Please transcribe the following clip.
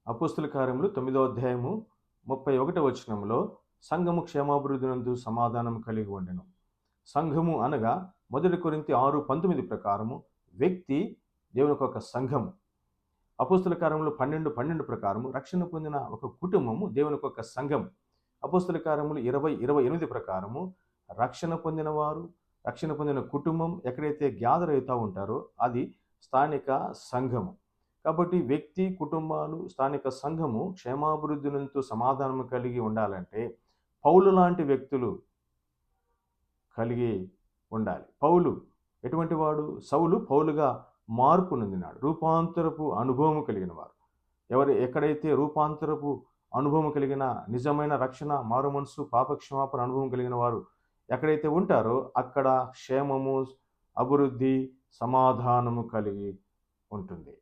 అపోస్తుల కార్యములు 9వ అధ్యాయము 31వ వచనంలో సంఘము క్షేమాభివృద్ధి నందు సమాధానం కలిగి ఉండెను. సంఘము అనగా 1 కొరింథీ 6:19 ప్రకారము వ్యక్తి దేవునికి ఒక సంఘము. అపోస్తుల కార్యములు 12:12 ప్రకారము రక్షణ పొందిన ఒక కుటుంబము దేవునికి ఒక సంఘం. అపోస్తుల కార్యములు 20:28 ప్రకారము రక్షణ పొందిన వారు, రక్షణ పొందిన కుటుంబం ఎక్కడైతే గ్యాదర్ అవుతూ ఉంటారో అది స్థానిక సంఘము. కాబట్టి వ్యక్తి, కుటుంబాలు, స్థానిక సంఘము క్షేమాభివృద్ధి నందు సమాధానం కలిగి ఉండాలంటే పౌలు లాంటి వ్యక్తులు కలిగి ఉండాలి. పౌలు ఎటువంటి వాడు? సౌలు పౌలుగా మార్పు నొందినాడు. రూపాంతరపు అనుభవం కలిగిన వారు. ఎక్కడైతే రూపాంతరపు అనుభవం కలిగిన నిజమైన రక్షణ, మారుమనసు, పాపక్షమాపణ అనుభవం కలిగిన వారు ఎక్కడైతే ఉంటారో అక్కడ క్షేమము, అభివృద్ధి, సమాధానము కలిగి ఉంటుంది.